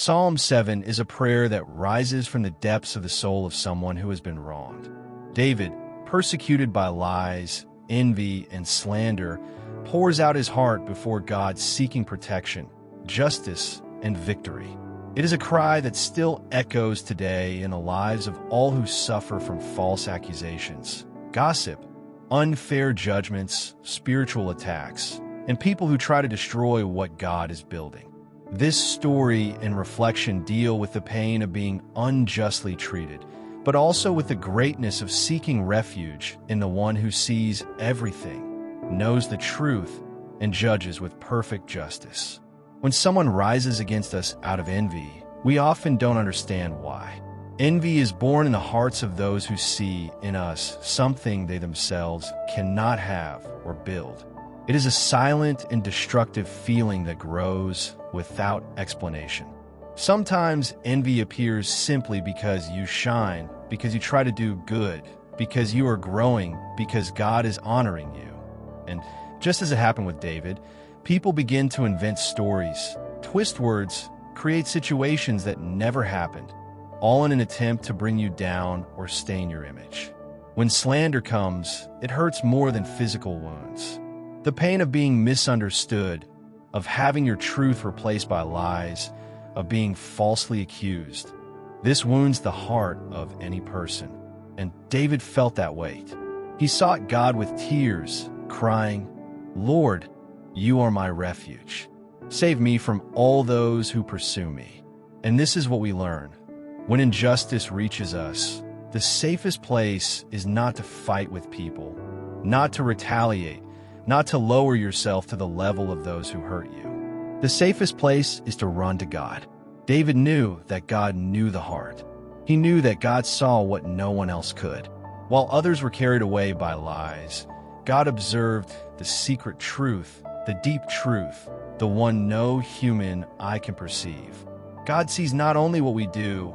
Psalm 7 is a prayer that rises from the depths of the soul of someone who has been wronged. David, persecuted by lies, envy, and slander, pours out his heart before God, seeking protection, justice, and victory. It is a cry that still echoes today in the lives of all who suffer from false accusations, gossip, unfair judgments, spiritual attacks, and people who try to destroy what God is building. This story and reflection deal with the pain of being unjustly treated, but also with the greatness of seeking refuge in the one who sees everything, knows the truth, and judges with perfect justice. When someone rises against us out of envy, we often don't understand why. Envy is born in the hearts of those who see in us something they themselves cannot have or build. It is a silent and destructive feeling that grows without explanation. Sometimes envy appears simply because you shine, because you try to do good, because you are growing, because God is honoring you. And just as it happened with David, people begin to invent stories, twist words, create situations that never happened, all in an attempt to bring you down or stain your image. When slander comes, it hurts more than physical wounds. The pain of being misunderstood, of having your truth replaced by lies, of being falsely accused. This wounds the heart of any person, and David felt that weight. He sought God with tears, crying, "Lord, you are my refuge. Save me from all those who pursue me." And this is what we learn. When injustice reaches us, the safest place is not to fight with people, not to retaliate, not to lower yourself to the level of those who hurt you. The safest place is to run to God. David knew that God knew the heart. He knew that God saw what no one else could. While others were carried away by lies, God observed the secret truth, the deep truth, the one no human eye can perceive. God sees not only what we do,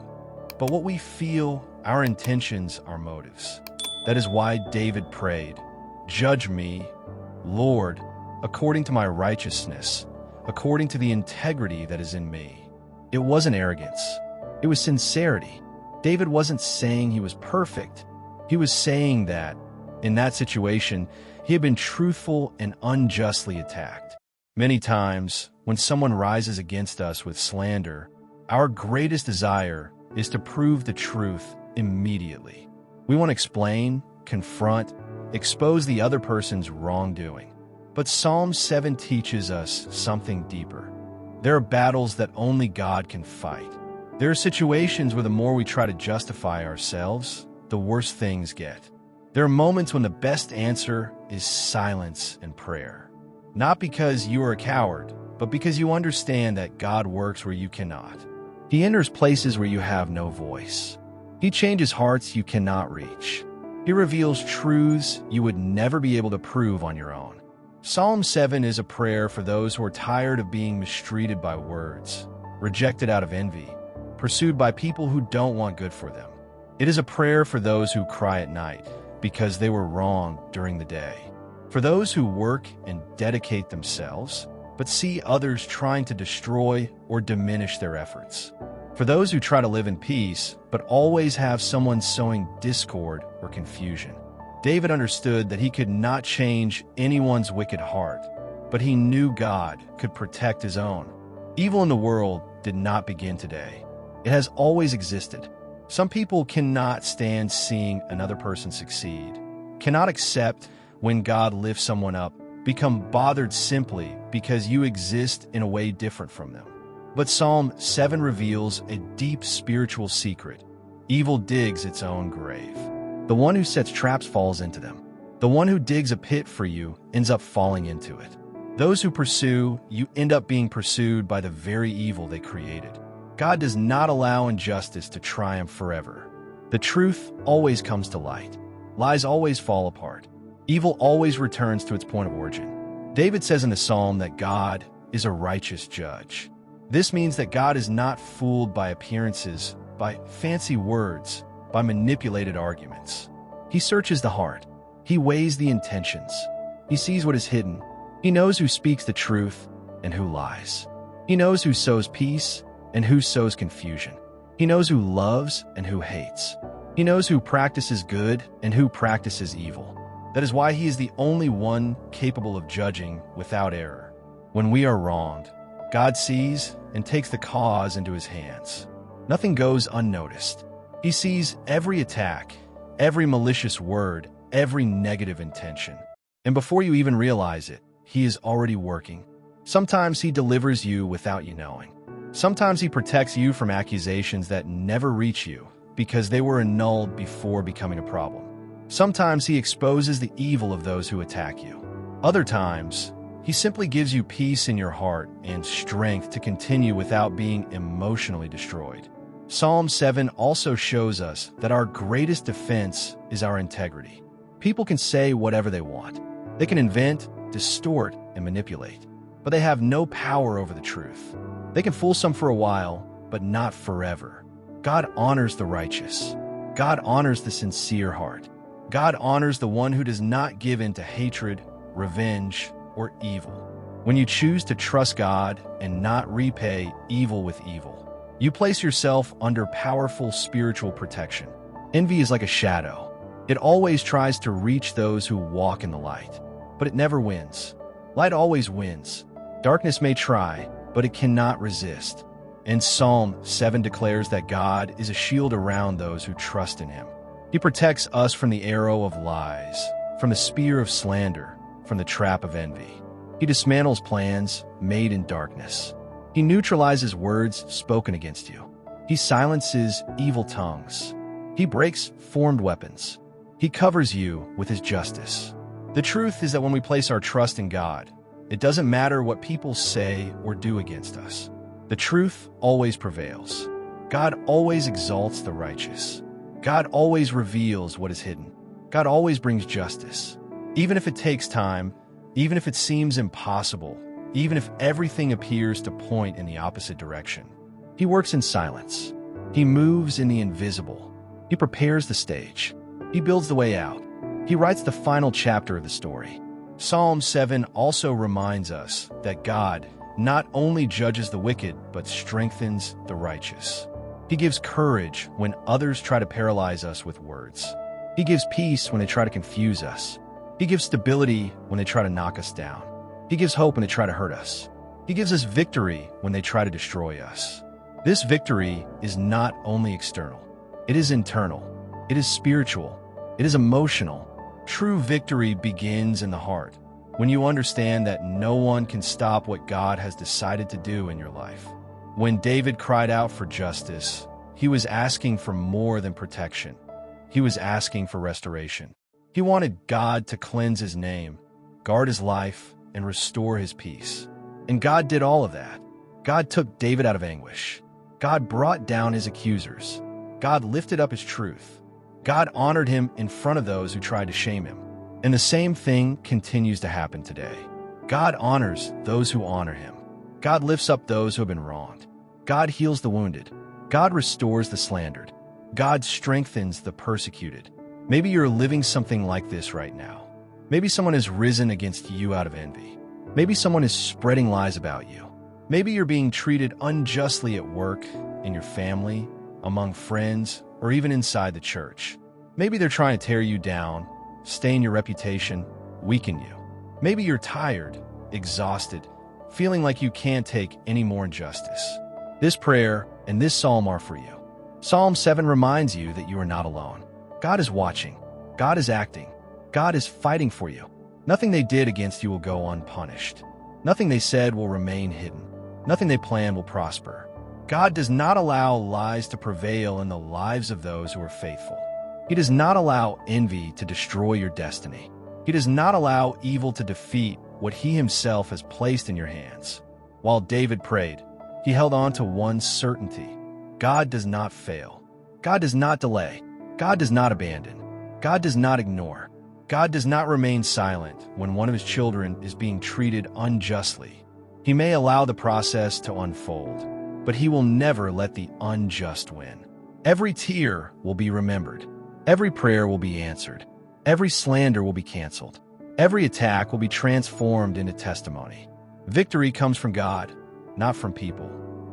but what we feel, our intentions, our motives. That is why David prayed, "Judge me, Lord, according to my righteousness, according to the integrity that is in me." It wasn't arrogance. It was sincerity. David wasn't saying he was perfect. He was saying that, in that situation, he had been truthful and unjustly attacked. Many times, when someone rises against us with slander, our greatest desire is to prove the truth immediately. We want to explain, confront, expose the other person's wrongdoing. But Psalm 7 teaches us something deeper. There are battles that only God can fight. There are situations where the more we try to justify ourselves, the worse things get. There are moments when the best answer is silence and prayer. Not because you are a coward, but because you understand that God works where you cannot. He enters places where you have no voice. He changes hearts you cannot reach. He reveals truths you would never be able to prove on your own. Psalm 7 is a prayer for those who are tired of being mistreated by words, rejected out of envy, pursued by people who don't want good for them. It is a prayer for those who cry at night because they were wrong during the day, for those who work and dedicate themselves, but see others trying to destroy or diminish their efforts, for those who try to live in peace, but always have someone sowing discord or confusion. David understood that he could not change anyone's wicked heart, but he knew God could protect his own. Evil in the world did not begin today. It has always existed. Some people cannot stand seeing another person succeed, cannot accept when God lifts someone up, become bothered simply because you exist in a way different from them. But Psalm 7 reveals a deep spiritual secret. Evil digs its own grave. The one who sets traps falls into them. The one who digs a pit for you ends up falling into it. Those who pursue you end up being pursued by the very evil they created. God does not allow injustice to triumph forever. The truth always comes to light. Lies always fall apart. Evil always returns to its point of origin. David says in the psalm that God is a righteous judge. This means that God is not fooled by appearances, by fancy words, by manipulated arguments. He searches the heart. He weighs the intentions. He sees what is hidden. He knows who speaks the truth and who lies. He knows who sows peace and who sows confusion. He knows who loves and who hates. He knows who practices good and who practices evil. That is why he is the only one capable of judging without error. When we are wronged, God sees and takes the cause into his hands. Nothing goes unnoticed. He sees every attack, every malicious word, every negative intention. And before you even realize it, he is already working. Sometimes he delivers you without you knowing. Sometimes he protects you from accusations that never reach you because they were annulled before becoming a problem. Sometimes he exposes the evil of those who attack you. Other times, he simply gives you peace in your heart and strength to continue without being emotionally destroyed. Psalm 7 also shows us that our greatest defense is our integrity. People can say whatever they want. They can invent, distort, and manipulate, but they have no power over the truth. They can fool some for a while, but not forever. God honors the righteous. God honors the sincere heart. God honors the one who does not give in to hatred, revenge, or evil. When you choose to trust God and not repay evil with evil, you place yourself under powerful spiritual protection. Envy is like a shadow. It always tries to reach those who walk in the light, but it never wins. Light always wins. Darkness may try, but it cannot resist. And Psalm 7 declares that God is a shield around those who trust in him. He protects us from the arrow of lies, from the spear of slander, from the trap of envy. He dismantles plans made in darkness. He neutralizes words spoken against you. He silences evil tongues. He breaks formed weapons. He covers you with his justice. The truth is that when we place our trust in God, it doesn't matter what people say or do against us. The truth always prevails. God always exalts the righteous. God always reveals what is hidden. God always brings justice. Even if it takes time, even if it seems impossible, even if everything appears to point in the opposite direction. He works in silence. He moves in the invisible. He prepares the stage. He builds the way out. He writes the final chapter of the story. Psalm 7 also reminds us that God not only judges the wicked, but strengthens the righteous. He gives courage when others try to paralyze us with words. He gives peace when they try to confuse us. He gives stability when they try to knock us down. He gives hope when they try to hurt us. He gives us victory when they try to destroy us. This victory is not only external. It is internal. It is spiritual. It is emotional. True victory begins in the heart, when you understand that no one can stop what God has decided to do in your life. When David cried out for justice, he was asking for more than protection. He was asking for restoration. He wanted God to cleanse his name, guard his life, and restore his peace. And God did all of that. God took David out of anguish. God brought down his accusers. God lifted up his truth. God honored him in front of those who tried to shame him. And the same thing continues to happen today. God honors those who honor him. God lifts up those who have been wronged. God heals the wounded. God restores the slandered. God strengthens the persecuted. Maybe you're living something like this right now. Maybe someone has risen against you out of envy. Maybe someone is spreading lies about you. Maybe you're being treated unjustly at work, in your family, among friends, or even inside the church. Maybe they're trying to tear you down, stain your reputation, weaken you. Maybe you're tired, exhausted, feeling like you can't take any more injustice. This prayer and this psalm are for you. Psalm 7 reminds you that you are not alone. God is watching. God is acting. God is fighting for you. Nothing they did against you will go unpunished. Nothing they said will remain hidden. Nothing they plan will prosper. God does not allow lies to prevail in the lives of those who are faithful. He does not allow envy to destroy your destiny. He does not allow evil to defeat what he himself has placed in your hands. While David prayed, he held on to one certainty. God does not fail. God does not delay. God does not abandon. God does not ignore. God does not remain silent when one of his children is being treated unjustly. He may allow the process to unfold, but he will never let the unjust win. Every tear will be remembered. Every prayer will be answered. Every slander will be canceled. Every attack will be transformed into testimony. Victory comes from God, not from people.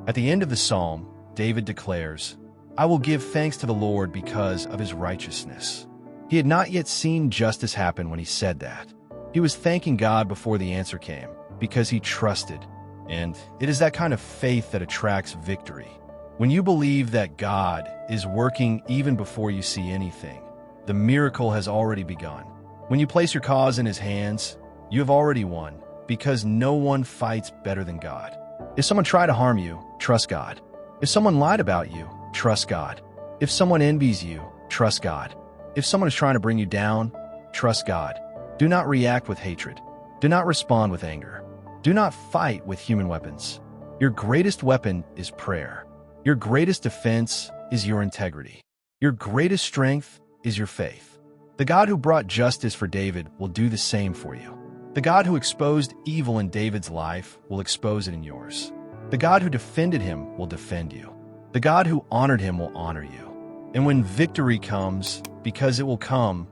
At the end of the psalm, David declares, "I will give thanks to the Lord because of his righteousness." He had not yet seen justice happen when he said that. He was thanking God before the answer came, because he trusted. And it is that kind of faith that attracts victory. When you believe that God is working even before you see anything, the miracle has already begun. When you place your cause in his hands, you have already won, because no one fights better than God. If someone tried to harm you, trust God. If someone lied about you, trust God. If someone envies you, trust God. If someone is trying to bring you down, trust God. Do not react with hatred. Do not respond with anger. Do not fight with human weapons. Your greatest weapon is prayer. Your greatest defense is your integrity. Your greatest strength is your faith. The God who brought justice for David will do the same for you. The God who exposed evil in David's life will expose it in yours. The God who defended him will defend you. The God who honored him will honor you. And when victory comes, because it will come,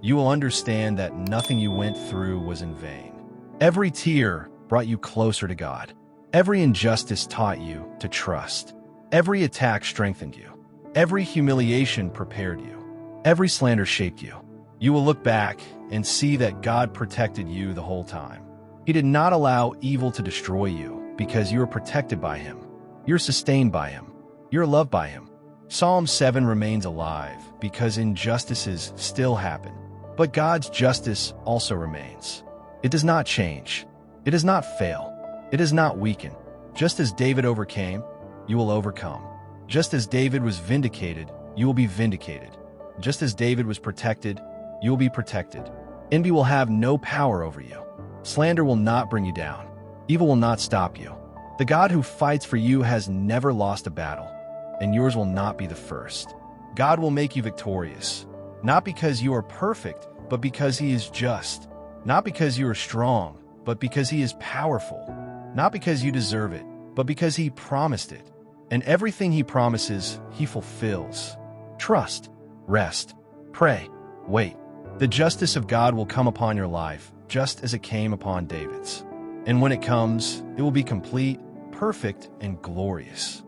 you will understand that nothing you went through was in vain. Every tear brought you closer to God. Every injustice taught you to trust. Every attack strengthened you. Every humiliation prepared you. Every slander shaped you. You will look back and see that God protected you the whole time. He did not allow evil to destroy you because you are protected by him. You're sustained by him. You're loved by him. Psalm 7 remains alive because injustices still happen. But God's justice also remains. It does not change. It does not fail. It does not weaken. Just as David overcame, you will overcome. Just as David was vindicated, you will be vindicated. Just as David was protected, you will be protected. Envy will have no power over you. Slander will not bring you down. Evil will not stop you. The God who fights for you has never lost a battle, and yours will not be the first. God will make you victorious, not because you are perfect, but because he is just. Not because you are strong, but because he is powerful. Not because you deserve it, but because he promised it. And everything he promises, he fulfills. Trust, rest, pray, wait. The justice of God will come upon your life, just as it came upon David's. And when it comes, it will be complete, perfect, and glorious.